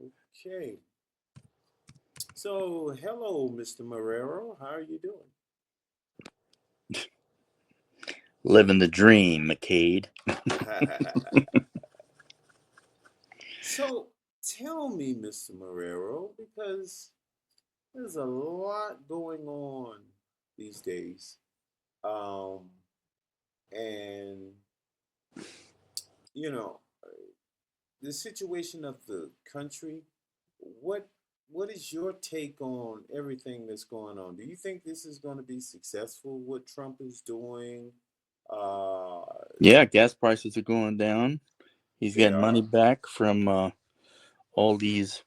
Okay. So, hello, Mr. Marrero. How are you doing? Living the dream, McCade. So, tell me, Mr. Marrero, because there's a lot going on these days. Um, and, you know, the situation of the country, what what is your take on everything that's going on? Do you think this is going to be successful? What Trump is doing? Uh, Yeah, gas prices are going down. He's they getting money are. back from all these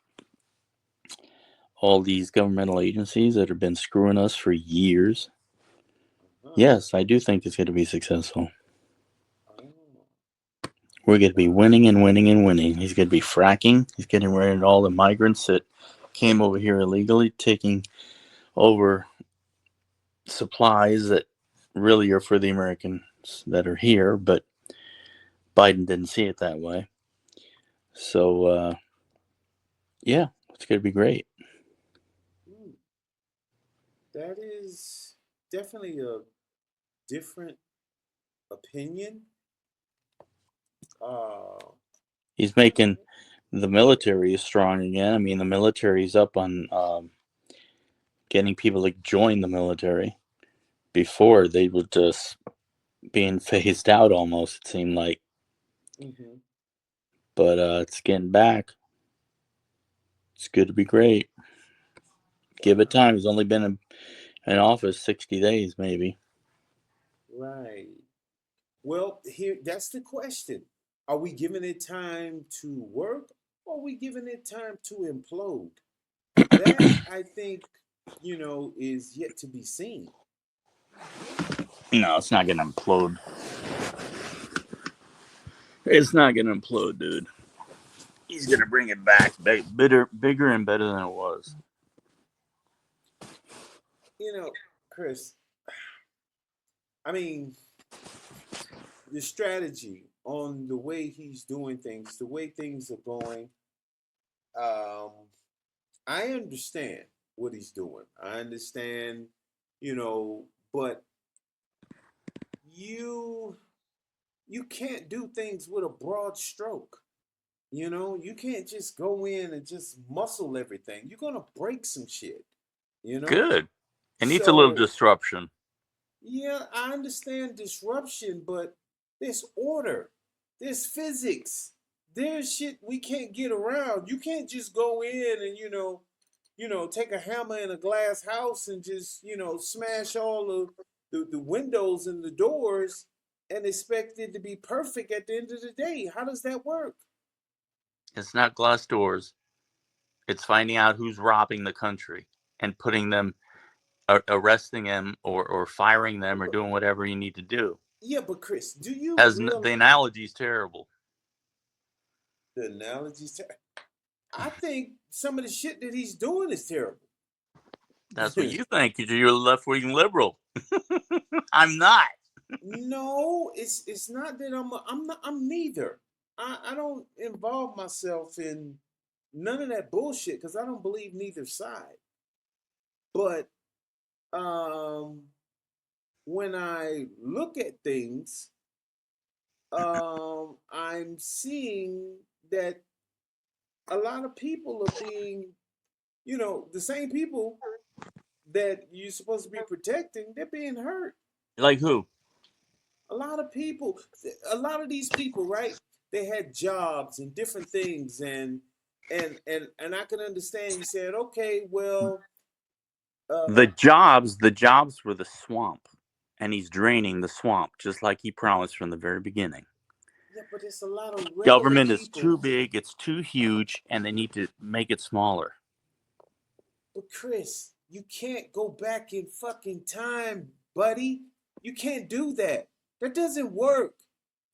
all these governmental agencies that have been screwing us for years. Uh-huh. Yes, I do think it's going to be successful. Oh, We're going to be wow. winning and winning and winning. He's going to be fracking. He's getting rid of all the migrants that came over here illegally, taking over supplies that really are for the Americans that are here, but Biden didn't see it that way. So, yeah, it's going to be great. Hmm. That is definitely a different opinion. Uh, He's all making right. the military is strong again. I mean, the military's up on getting people to join the military. Before, they were just being phased out almost, it seemed like. Mm-hmm. But it's getting back. It's good to be great. Give it time. Wow. He's only been in office 60 days, maybe. Right. Well, here that's the question. Are we giving it time to work or are we giving it time to implode? That I think, is yet to be seen. No, it's not going to implode. It's not going to implode, dude. He's going to bring it back bigger and better than it was. You know, Chris, I mean, the strategy on the way he's doing things, the way things are going, um, I understand what he's doing. I understand, but you you can't do things with a broad stroke. You can't just go in and just muscle everything. You're gonna break some shit, you know? Good. It needs a little So disruption. yeah, I understand disruption, but there's order, there's physics, there's shit we can't get around. You can't just go in and take a hammer in a glass house and just smash all of the windows and the doors and expect it to be perfect at the end of the day. How does that work? It's not glass doors. It's finding out who's robbing the country and putting them, arresting them, or firing them, or doing whatever you need to do. Yeah, but Chris, do you As the realize analogy is terrible. the analogies? I think some of the shit that he's doing is terrible. That's what you think. You're a left wing liberal. I'm not. No, it's not that I'm neither. I don't involve myself in none of that bullshit because I don't believe neither side. But um, when I look at things, I'm seeing that a lot of people are being, the same people that you're supposed to be protecting, they're being hurt. Like who? A lot of people, a lot of these people, right? They had jobs and different things, and I can understand. You said, okay, well, The uh, jobs, the jobs were the swamp, and he's draining the swamp just like he promised from the very beginning. yeah, but it's a lot of regular Government is too people. big, it's too huge, and they need to make it smaller. But Chris, you can't go back in fucking time, buddy. You can't do that. That doesn't work.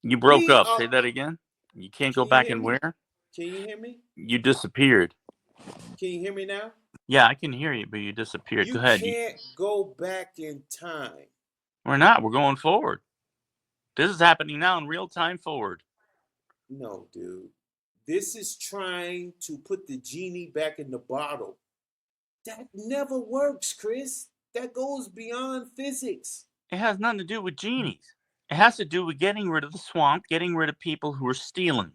You broke We up. are. Say that again. You can't Can go you back hear and me? where? Can you hear me? You disappeared. Can you hear me now? Yeah, I can hear you, but you disappeared. Go You ahead. can't go back in time. We're not. We're going forward. This is happening now in real time forward. No, dude. this is trying to put the genie back in the bottle. That never works, Chris. That goes beyond physics. It has nothing to do with genies. It has to do with getting rid of the swamp, getting rid of people who are stealing.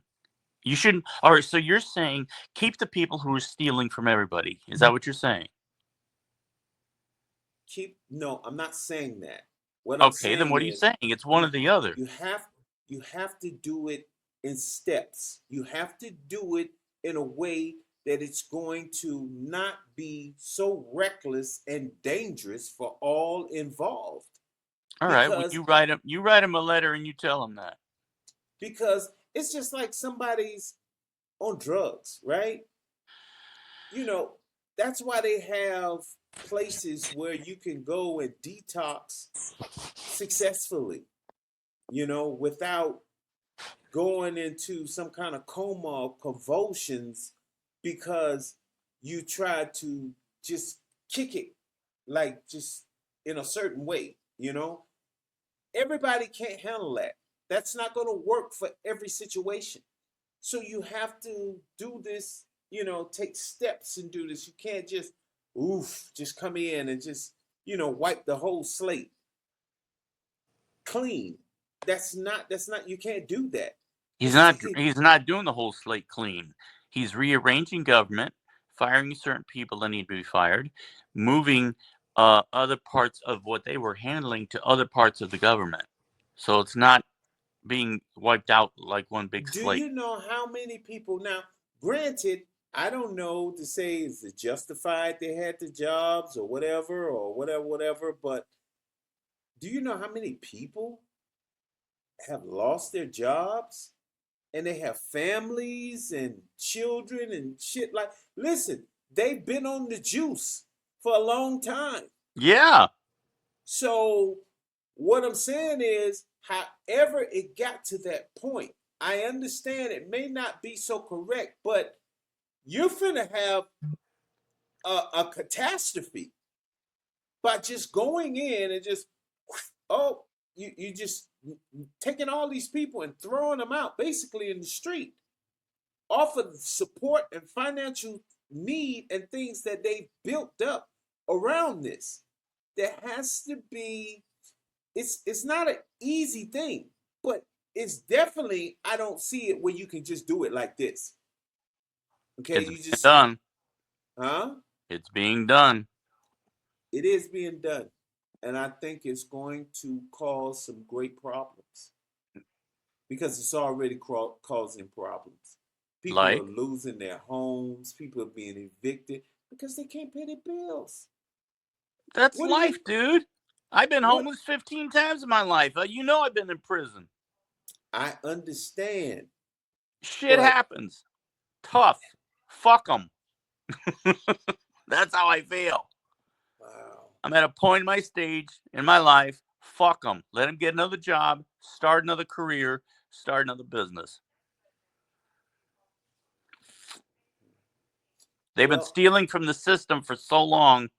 You shouldn't. All right, so you're saying keep the people who are stealing from everybody. Is that what you're saying? No, I'm not saying that. What I'm Okay, then saying what are you is saying? It's one you or the other. you have you have to do it in steps. You have to do it in a way that it's going to not be so reckless and dangerous for all involved. All right, well, Because you write him a letter and you tell him that. because it's just like somebody's on drugs, right? You know, that's why they have places where you can go and detox successfully, without going into some kind of coma or convulsions because you try to just kick it like just in a certain way. Everybody can't handle that. That's not going to work for every situation. So you have to do this, take steps and do this. You can't just come in and just, wipe the whole slate clean. That's not you can't do that. He's It's not he's not doing the whole slate clean. He's rearranging government, firing certain people that need to be fired, moving other parts of what they were handling to other parts of the government. So it's not being wiped out like one big Do slate. you know how many people now? Granted, I don't know to say is it justified they had the jobs or whatever. But do you know how many people have lost their jobs and they have families and children and shit like? Listen, they've been on the juice for a long time. Yeah. So what I'm saying is, however it got to that point, I understand it may not be so correct, but you're finna have a catastrophe by just going in and just oh you just taking all these people and throwing them out basically in the street off of support and financial need and things that they've built up around this. There has to be it's not an easy thing, but it's definitely I don't see it where you can just do it like this. Okay, It's you being just done. huh? It's being done. It is being done, and I think it's going to cause some great problems because it's already causing problems. People are Like, losing their homes. People are being evicted because they can't pay their bills. that's What do you? life, dude. I've been What? homeless 15 times in my life. You know I've been in prison. I understand, Shit but happens. Tough. Fuck them. That's how I feel. wow. I'm at a point in my stage in my life. Fuck them. Let them get another job, start another career, start another business. They've been Well, stealing from the system for so long.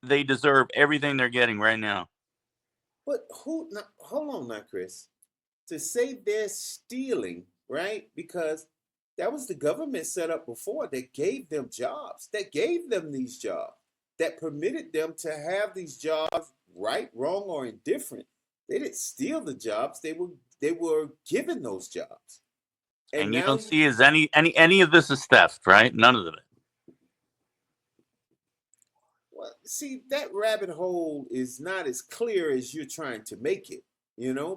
They deserve everything they're getting right now. but who? Now, hold on, now, Chris. To say they're stealing, right? Because that was the government set up before that gave them jobs, that gave them these jobs, that permitted them to have these jobs, right, wrong, or indifferent. They didn't steal the jobs; they were given those jobs, and And you now don't you see as any of this is theft, right? None of it. well, see that rabbit hole is not as clear as you're trying to make it,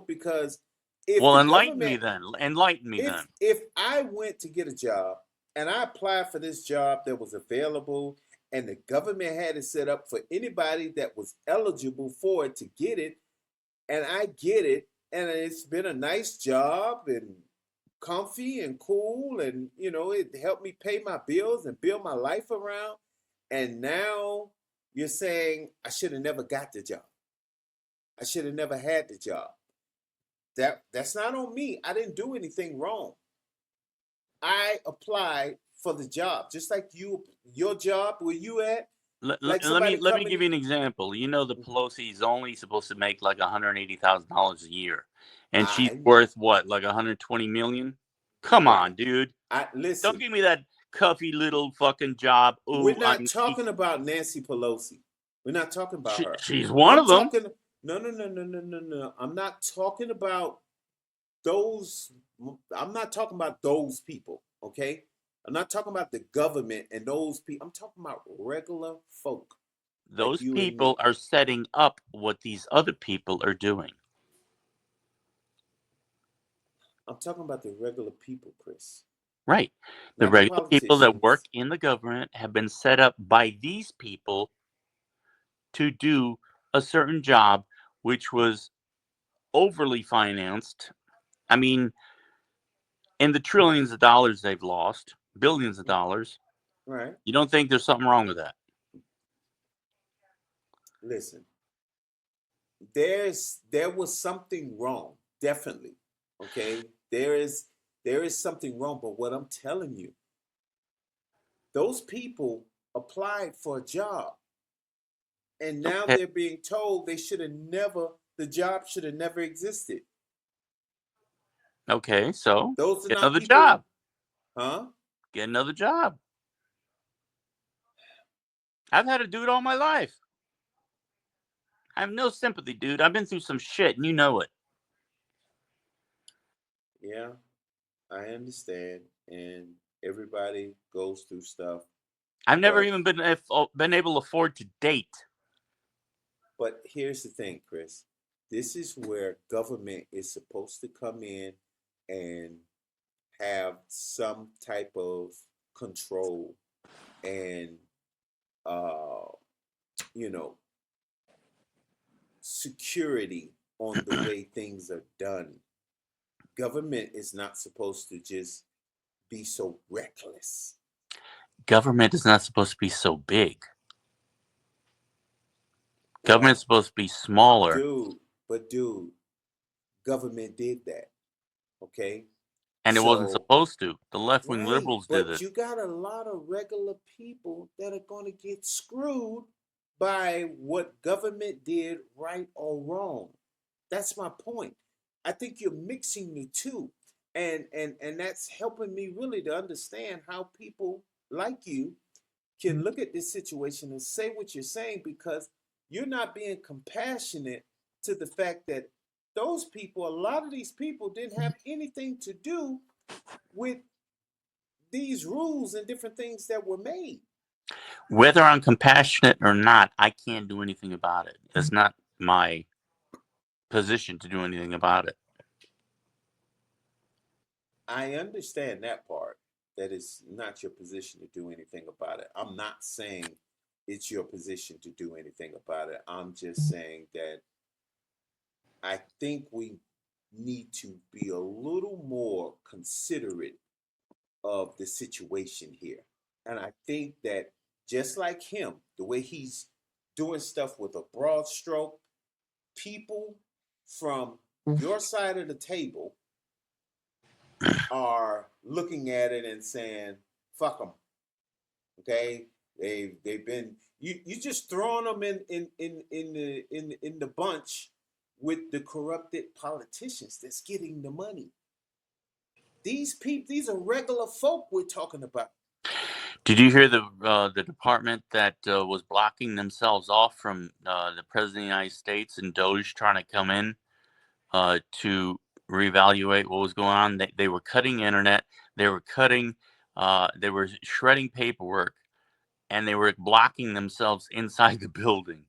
because if Well, the enlighten me government then. Enlighten me if then. if I went to get a job and I applied for this job that was available and the government had it set up for anybody that was eligible for it to get it and I get it and it's been a nice job and comfy and cool and it helped me pay my bills and build my life around and now you're saying I should have never got the job. I should have never had the job. That's not on me. I didn't do anything wrong. I applied for the job, just like your job where you at, Let, like let me somebody let me coming give in. you an example. You know the Pelosi's only supposed to make like $180,000 a year, and she's I worth what, like 120 million? Come on, Right. dude. I Don't listen. give me that cuffy little fucking job. We're Oh, not talking about Nancy Pelosi. We're not talking about her. she's one I'm of them. talking. No, no, no, no, no, no, no. I'm not talking about those. I'm not talking about those people. Okay. I'm not talking about the government and those people. I'm talking about regular folk like Those you and people me. are setting up what these other people are doing. I'm talking about the regular people, Chris, Right. The not the regular people that work politicians. in the government have been set up by these people to do a certain job, which was overly financed. I mean, in the trillions of dollars they've lost, billions of dollars. Right. You don't think there's something wrong with that? Listen, there was something wrong, definitely. Okay, there is something wrong. But what I'm telling you, those people applied for a job, and now Okay. they're being told they should have never. The job should have never existed. Okay. So Those are get not another people, job. huh? Get another job. I've had to do it all my life. I have no sympathy, dude. I've been through some shit, and you know it. Yeah, I understand, and everybody goes through stuff, I've never but even been able to afford to date. here's the thing, Chris. This is where government is supposed to come in and have some type of control and uh you know security on the way things are done. Government is not supposed to just be so reckless. Government is not supposed to be so big. Government's Well, supposed to be smaller, dude, dude, government did that. Okay. and it wasn't So supposed to. The left wing right, liberals did but it. you got a lot of regular people that are going to get screwed by what government did, right or wrong. That's my point. I think you're mixing the two. And that's helping me really to understand how people like you can look at this situation and say what you're saying, because you're not being compassionate to the fact that those people, a lot of these people didn't have anything to do with these rules and different things that were made. Whether I'm compassionate or not, I can't do anything about it. That's not my position to do anything about it. I understand that part. That is not your position to do anything about it. I'm not saying it's your position to do anything about it. I'm just saying that I think we need to be a little more considerate of the situation here. And I think that just like him, the way he's doing stuff with a broad stroke, people from your side of the table are looking at it and saying, "Fuck them." Okay, they've been you just throwing them in the bunch with the corrupted politicians that's getting the money. These people, these are regular folk we're talking about. Did you hear the department that was blocking themselves off from the president of the United States and Doge trying to come in to reevaluate what was going on? They were cutting internet. They were cutting. They were shredding paperwork, and they were blocking themselves inside the building.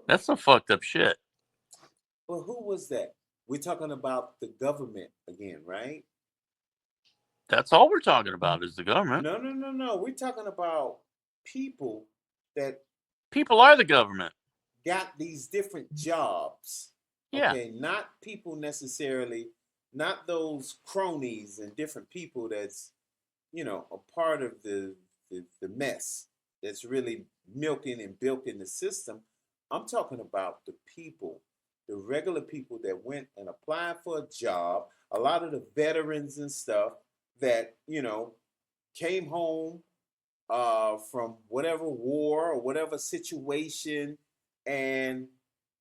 That's some fucked up shit. But who was that? We're talking about the government again, right? That's all we're talking about is the government. No, no, no, no. We're talking about people that People are the government. got these different jobs. Yeah. Okay, not people necessarily, not those cronies and different people that's a part of the mess that's really milking and bilking the system. I'm talking about the people, the regular people that went and applied for a job. A lot of the veterans and stuff that came home from whatever war or whatever situation, and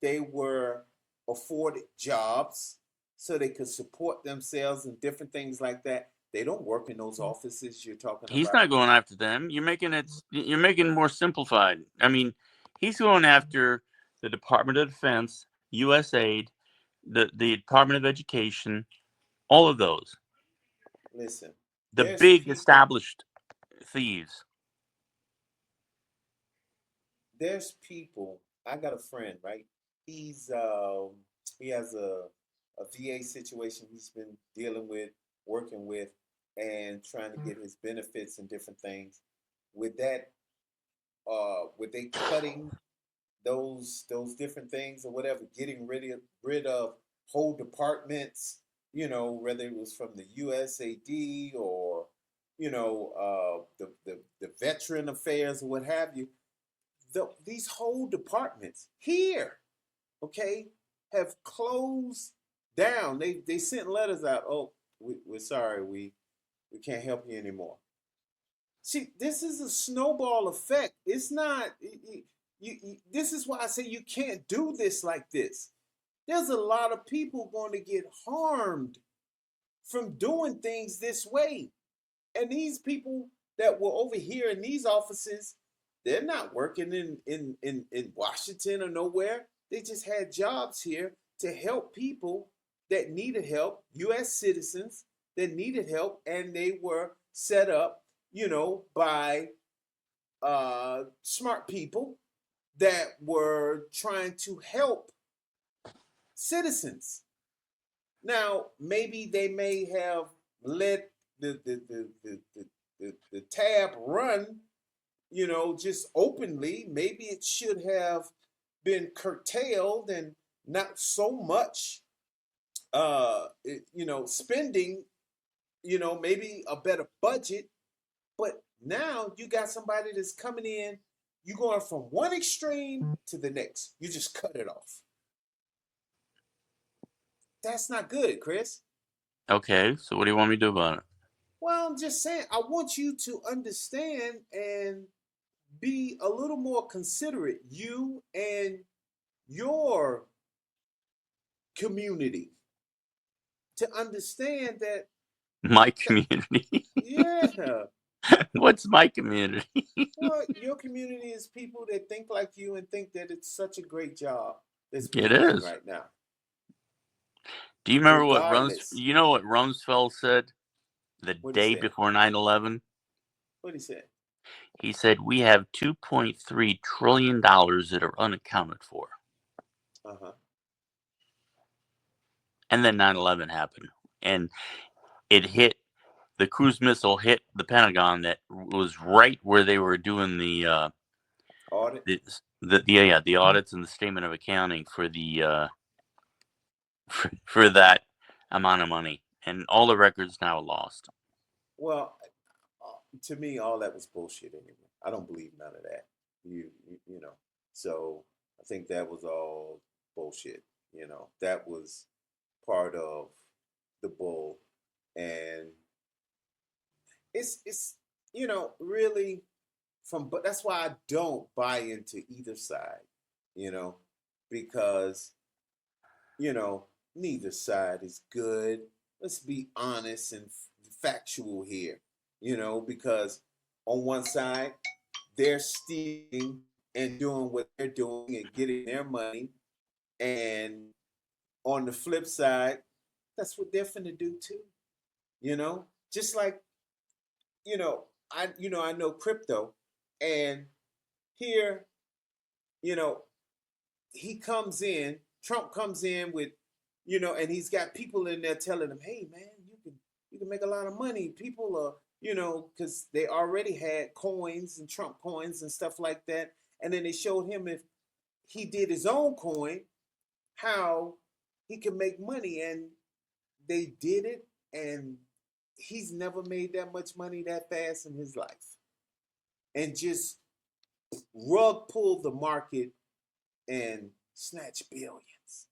they were afforded jobs. so they could support themselves and different things like that. They don't work in those offices you're talking He's about. not going after them. You're making it more simplified. I mean, he's going after the Department of Defense, USAID, the Department of Education, all of those. Listen, The there's big people, established thieves. there's people. I got a friend, right? He's he has a VA situation he's been dealing with, working with, and trying to get his benefits and different things. With that, with they cutting those different things or whatever, getting rid of whole departments, whether it was from the USAD or the veteran affairs or what have you. These whole departments here, okay, have closed down. They sent letters out. Oh, we're sorry, we can't help you anymore. See, this is a snowball effect. It's not. This is why I say you can't do this like this. There's a lot of people going to get harmed from doing things this way. And these people that were over here in these offices, they're not working in Washington or nowhere. They just had jobs here to help people that needed help, US citizens that needed help, and they were set up, by smart people that were trying to help citizens. Now, maybe they may have let the tab run, just openly. Maybe it should have been curtailed and not so much, spending, maybe a better budget. But now you got somebody that's coming in, you going from one extreme to the next. You just cut it off. That's not good, Chris. Okay, so what do you want me to do about it? Well, I'm just saying, I want you to understand and be a little more considerate, you and your community, to understand that, My that community. yeah, What's my community? well, your community is people that think like you and think that it's such a great job that's It being done is. right now, Do you remember what regardless. you know what Rumsfeld said the What he day said? before 9/11? What he said? He said we have 2.3 trillion dollars that are unaccounted for. Uh huh. And then 9/11 happened. And it hit the cruise missile hit the Pentagon that was right where they were doing Audit. the audits and the statement of accounting for the for that amount of money, and all the records now lost. Well, to me, all that was bullshit anyway. I don't believe none of that. You know. So I think that was all bullshit. That was part of the bull, and it's really from. But that's why I don't buy into either side. You know, because you know neither side is good. Let's be honest and factual here. Because on one side they're stealing and doing what they're doing and getting their money. And on the flip side, that's what they're finna do too. Just like, I know crypto, and here, you know, he comes in, Trump comes in with, and he's got people in there telling him, hey man, you can make a lot of money. People are, because they already had coins and Trump coins and stuff like that. And then they showed him if he did his own coin, how he could make money. And they did it, and he's never made that much money that fast in his life. And just rug pulled the market and snatch billions.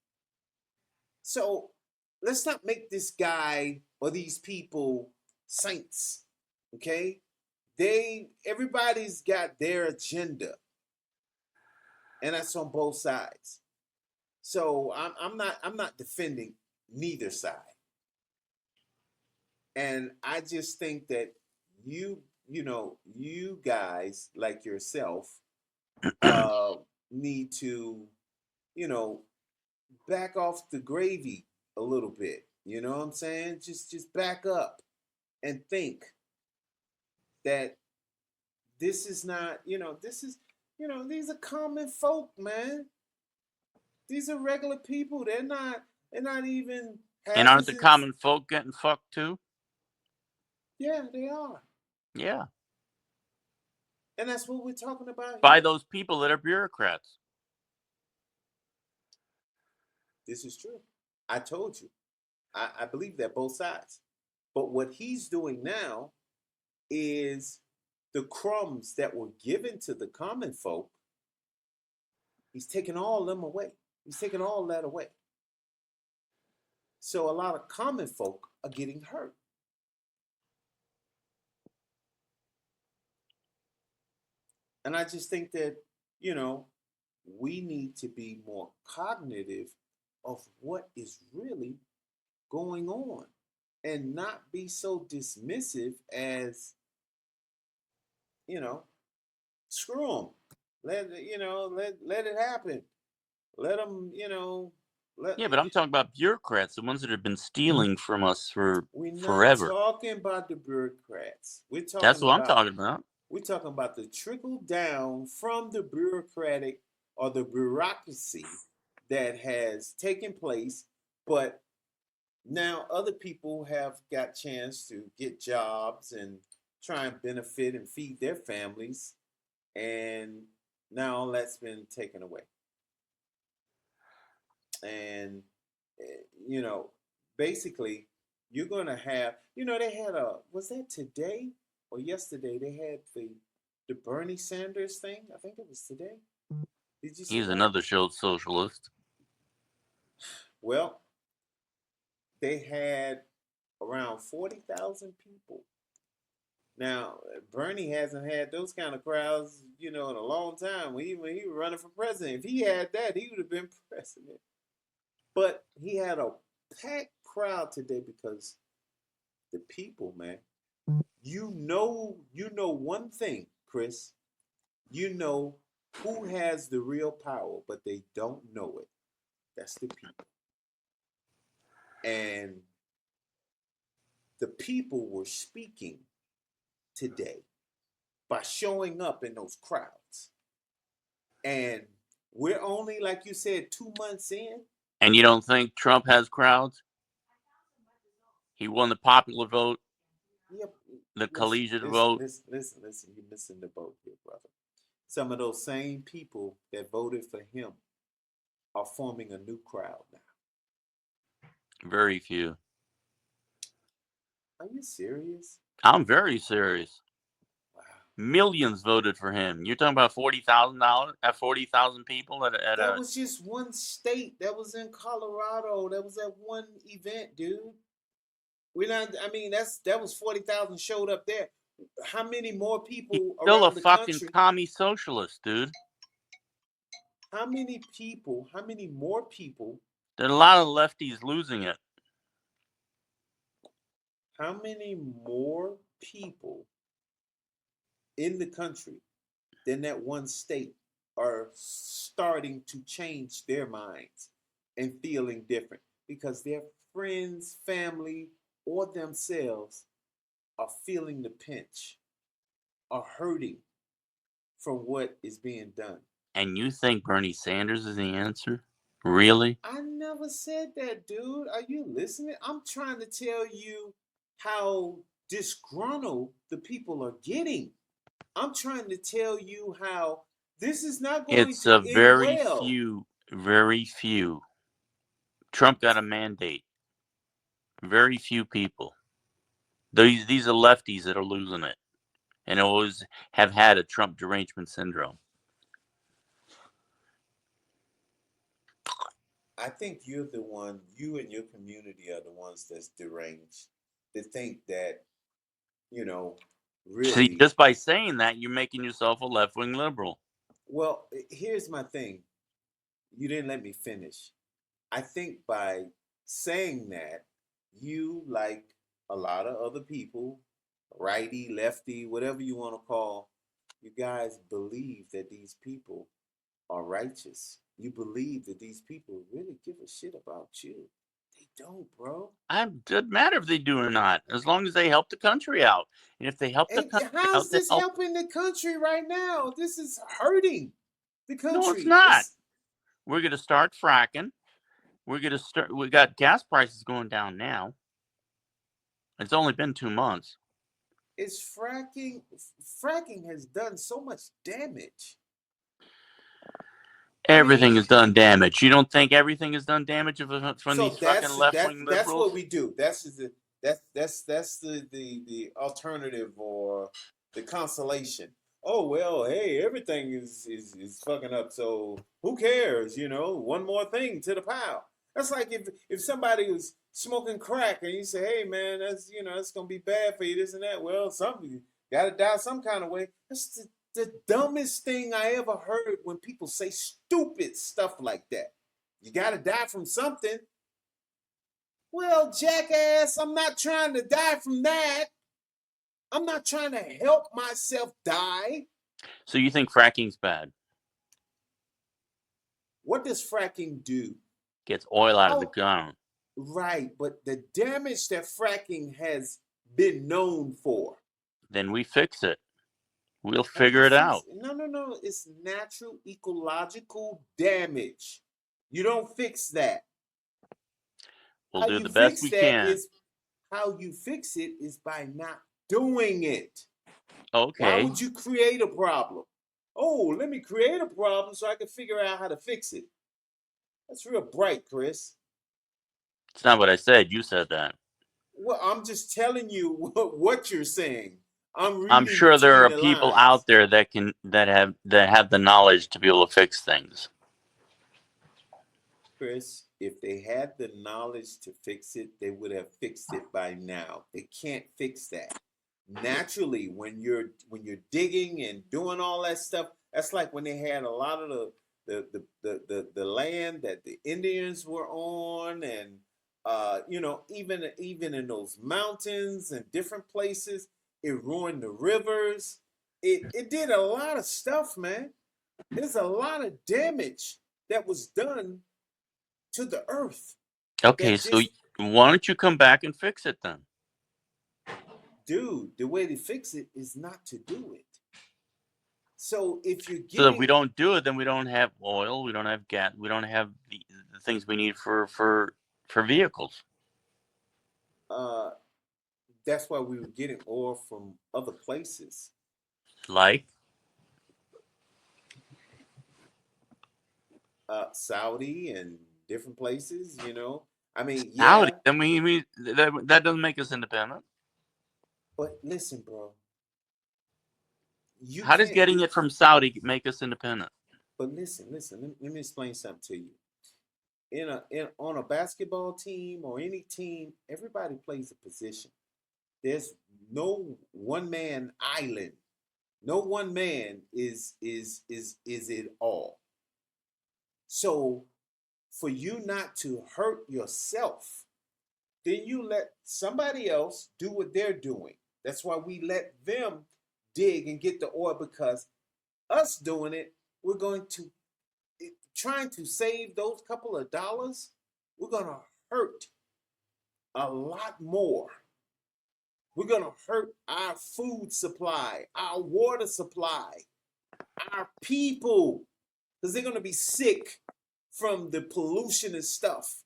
So let's not make this guy or these people saints. Okay? Everybody's got their agenda. And that's on both sides. So I'm not defending neither side. And I just think that you guys like yourself uh, need to, you know, back off the gravy a little bit. You know what I'm saying? Just back up and think that this is not, this is, these are common folk, man. These are regular people. They're not even And half aren't as the in. common folk getting fucked too? Yeah, they are. Yeah. And that's what we're talking about By here. those people that are bureaucrats. This is true. I told you. I believe that both sides. But what he's doing now is the crumbs that were given to the common folk, he's taking all of them away. He's taking all that away. So a lot of common folk are getting hurt. And I just think that, you know, we need to be more cognitive of what is really going on and not be so dismissive as, you know, screw them. Let it happen. Let them, let Yeah, but I'm talking about bureaucrats, the ones that have been stealing from us for we're not forever. talking about the bureaucrats. That's what I'm talking about. We're talking about the trickle down from the bureaucratic or the bureaucracy that has taken place, but now other people have got chance to get jobs and try and benefit and feed their families, and now all that's been taken away. And you know, basically, you're gonna have, they had a, was that today or yesterday? They had the Bernie Sanders thing. I think it was today. Did you see He's that? another showed socialist. Well, they had around 40,000 people. Now, Bernie hasn't had those kind of crowds, in a long time. When he was running for president, if he had that, he would have been president. But he had a packed crowd today because the people, man. You know one thing, Chris. You know who has the real power, but they don't know it. That's the people. And the people were speaking today by showing up in those crowds. And we're only, like you said, 2 months in. And you don't think Trump has crowds? He won the popular vote, Yep. the Listen, collegiate listen, vote. listen, listen, listen. You're missing the boat here, brother. Some of those same people that voted for him are forming a new crowd now. Very few. Are you serious? I'm very serious. Wow. Millions voted for him. You're talking about $40,000 at 40,000 people at That a. was just one state. That was in Colorado. That was at one event, dude. We're not. I mean, that was 40,000 showed up there. How many more He's people still a around the fucking country? commie socialist, dude. How many people? How many more people? There are a lot of lefties losing it. How many more people in the country than that one state are starting to change their minds and feeling different because their friends, family, or themselves are feeling the pinch, are hurting from what is being done. And you think Bernie Sanders is the answer? Really? I never said that, dude. Are you listening? I'm trying to tell you how disgruntled the people are getting. I'm trying to tell you how this is not going It's to a end very well. few, very few. Trump got a mandate. Very few people. These are lefties that are losing it, and always have had a Trump derangement syndrome. I think you're the one, you and your community are the ones that's deranged to think that, you know, See, really. just by saying that, you're making yourself a left wing liberal. Well, here's my thing. You didn't let me finish. I think by saying that, you, like a lot of other people, righty, lefty, whatever you want to call, you guys believe that these people are righteous. You believe that these people really give a shit about you. They don't, bro. It doesn't matter if they do or not, as long as they help the country out. And if they help the And country how's out, they this help. helping the country right now? This is hurting the No, it's country. not. It's We're going to start fracking. We're going to start. We got gas prices going down now. It's only been 2 months. it's fracking. Fracking has done so much damage. I Everything mean, has done damage. You don't think everything has done damage from so these fucking left wing that's what liberals? we do. That's the alternative or the consolation. Oh well, hey, everything is fucking up. So who cares? You know, one more thing to the pile. That's like if somebody was smoking crack and you say, hey man, that's it's gonna be bad for you, this and that. Well, something gotta die some kind of way. That's the dumbest thing I ever heard when people say stupid stuff like that. You gotta die from something. Well, jackass, I'm not trying to die from that. I'm not trying to help myself die. So you think fracking's bad? What does fracking do? Gets oil out of the Oh, ground. right, but the damage that fracking has been known for. Then we fix it. We'll How do you figure it fix out. it? No, no, no. It's natural ecological damage. You don't fix that. We'll How do you the best fix we that can. is how you fix it is by not doing it. Why Okay. would you create a problem? Oh, let me create a problem so I can figure out how to fix it. That's real bright, Chris. It's not what I said. You said that. Well, I'm just telling you what you're saying. I'm I'm reading sure there between are the people out lines. there that have the knowledge to be able to fix things. Chris, if they had the knowledge to fix it, they would have fixed it by now. They can't fix that. Naturally, when you're digging and doing all that stuff, that's like when they had a lot of the land that the Indians were on, and even in those mountains and different places, it ruined the rivers. It did a lot of stuff, man. There's a lot of damage that was done to the earth Okay, that so just, why don't you come back and fix it then? dude, the way to fix it is not to do it. So if you're So if we getting, don't do it, then we don't have oil, we don't have gas, we don't have the things we need for vehicles. uh, that's why we were getting oil from other places, Like Saudi and different places. I mean, Saudi. yeah, Then that doesn't make us independent. but listen, bro, you How does can't getting get. it from Saudi make us independent? But listen. Let me explain something to you. On a basketball team or any team, everybody plays a position. There's no one man island. No one man is it all. So for you not to hurt yourself, then you let somebody else do what they're doing. That's why we let them dig and get the oil, because us doing it, we're going to trying to save those couple of dollars, we're going to hurt a lot more. We're going to hurt our food supply, our water supply, our people, because they're going to be sick from the pollution and stuff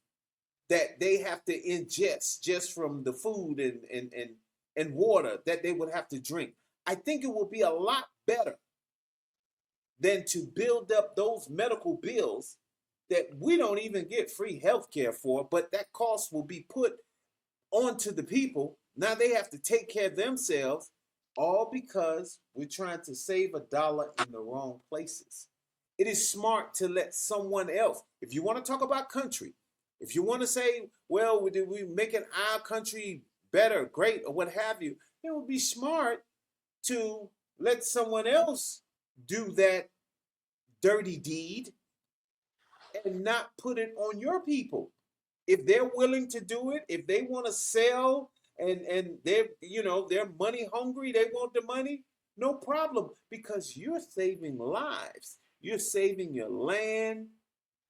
that they have to ingest just from the food and water that they would have to drink. I think it will be a lot better than to build up those medical bills that we don't even get free health care for, but that cost will be put onto the people. Now they have to take care of themselves, all because we're trying to save a dollar in the wrong places. It is smart to let someone else, if you want to talk about country, if you want to say, well, we making our country better, great, or what have you, it would be smart to let someone else do that dirty deed and not put it on your people. If they're willing to do it, if they want to sell and they're money hungry, they want the money, no problem, because you're saving lives. You're saving your land,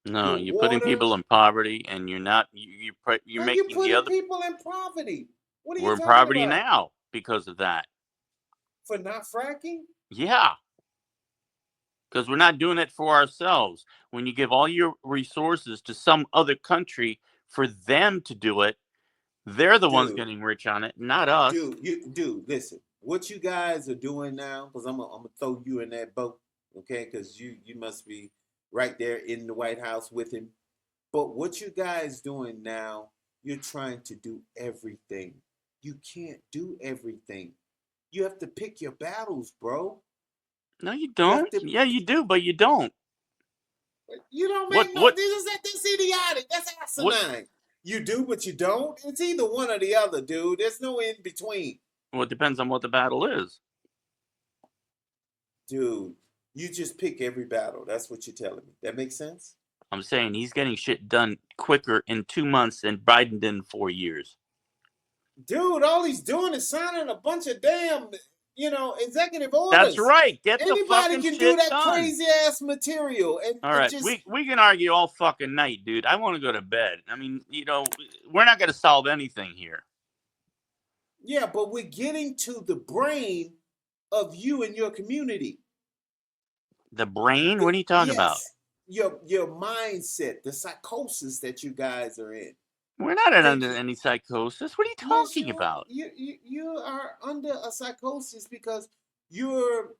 No, your you're putting water. people in poverty, and you're not. You're How you making the putting other. people in poverty? What are you We're in talking poverty about? now because of that. For not fracking? Yeah, because we're not doing it for ourselves. When you give all your resources to some other country for them to do it, they're the ones Dude, getting rich on it, not us. dude, listen. What you guys are doing now, because I'm gonna throw you in that boat, okay? Because you must be right there in the White House with him. But what you guys doing now, you're trying to do everything. You can't do everything. You have to pick your battles, bro. No, you You have don't. to. Yeah, you do, but you don't. You don't What? make no. What? That's idiotic. That's What? asinine. You do, but you don't. It's either one or the other, dude. There's no in between, Well, it depends on what the battle is. dude. You just pick every battle. That's what you're telling me. That makes sense, I'm saying he's getting shit done quicker in 2 months than Biden did in 4 years. dude. All he's doing is signing a bunch of damn, executive That's orders. right. Get the Anybody fucking can do shit that done. crazy ass material, and All it right, just we can argue all fucking night, dude. I want to go to bed. I mean, we're not going to solve anything here. yeah. But we're getting to the brain of you and your community. The brain? What are you talking about? Yes, your mindset, the psychosis that you guys are in. We're not under Thinking, any psychosis. What are you yes, talking about? you are under a psychosis because you're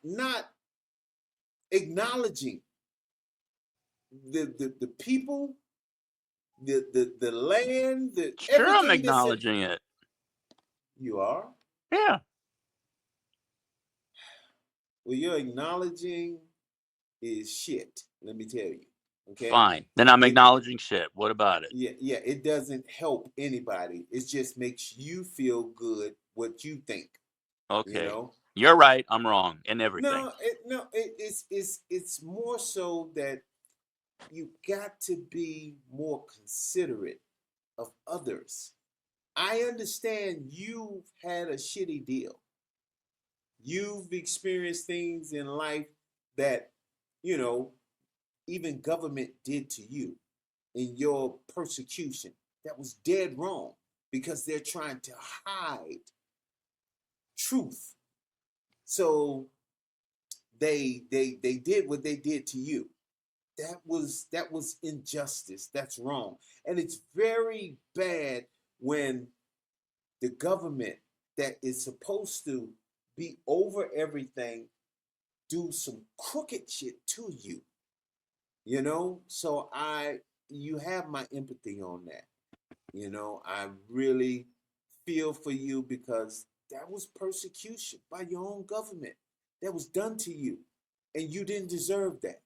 not acknowledging the people, the land, Sure, I'm everything that's in. acknowledging it. You are. Yeah, Well, you're acknowledging is shit. Let me tell you. Okay. fine. Then I'm It acknowledging shit. What about it? Yeah, it doesn't help anybody. It just makes you feel good what you think. You Okay. know. You're right. I'm wrong in everything. It's more so that you got to be more considerate of others. I understand you've had a shitty deal. You've experienced things in life that, you know, even government did to you in your persecution. That was dead wrong because they're trying to hide truth. So they did what they did to you. That was injustice. That's wrong. And it's very bad when the government that is supposed to be over everything do some crooked shit to you. So you have my empathy on that. I really feel for you because that was persecution by your own government that was done to you, and you didn't deserve that.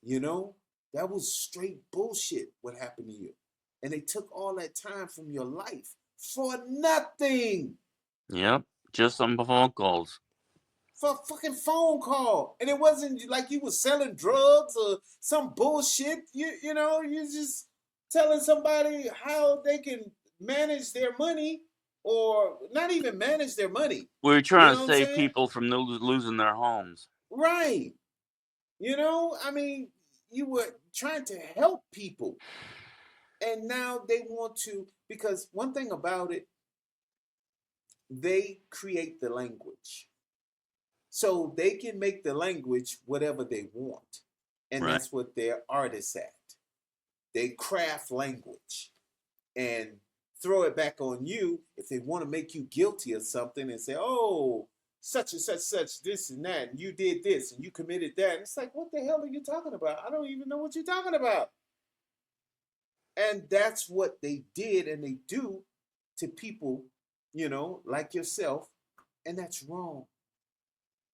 You know, that was straight bullshit what happened to you. And they took all that time from your life for nothing. Yep. Just some phone calls. For a fucking phone call. And it wasn't like you was selling drugs or some bullshit. You just telling somebody how they can manage their money or not even manage their money. We're You trying know to what I'm save saying? people from losing their homes. Right. I mean, you were trying to help people. And now they want to, because one thing about it, they create the language. So they can make the language whatever they want. And Right. that's what they're artists at. They craft language and throw it back on you if they want to make you guilty of something and say, oh, such and such, this and that, and you did this and you committed that. And it's like, what the hell are you talking about? I don't even know what you're talking about. And that's what they did and they do to people, like yourself. And that's wrong.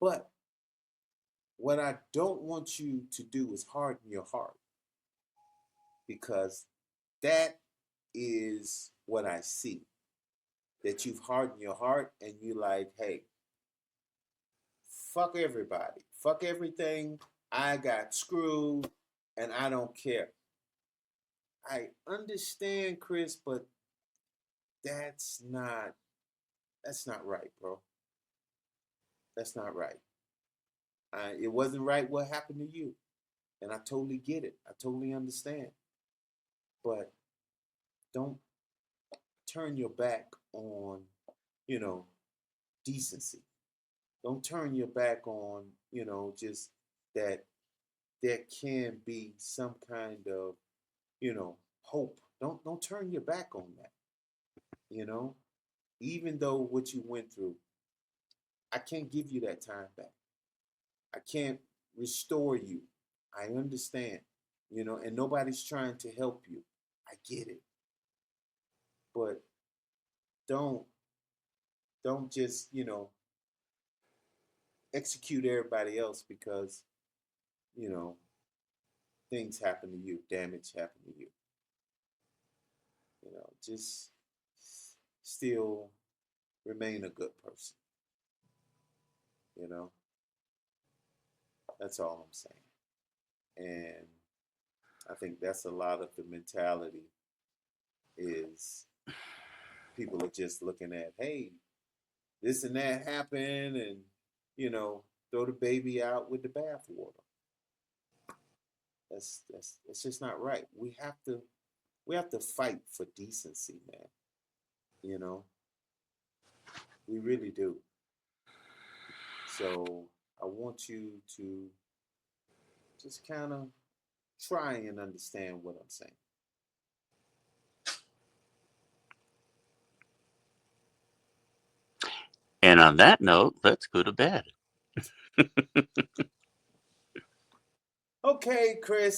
But what I don't want you to do is harden your heart because that is what I see. That you've hardened your heart and you like, hey, fuck everybody, fuck everything. I got screwed and I don't care. I understand, Chris, but that's not that's not right, bro. That's not right. It wasn't right what happened to you, and I totally get it. I totally understand, but don't turn your back on, you know, decency. Don't turn your back on, just that there can be some kind of, hope. Don't turn your back on that. You know, even though what you went through, I can't give you that time back. I can't restore you. I understand, and nobody's trying to help you. I get it. But don't don't just, execute everybody else because, you know, things happen to you, damage happened to you. Just still remain a good person. You know, that's all I'm saying. And I think that's a lot of the mentality is people are just looking at, hey, this and that happened, and throw the baby out with the bathwater. That's just not right. We have to fight for decency, man. You know, we really do. So I want you to just kind of try and understand what I'm saying. And on that note, let's go to bed. Okay, Chris.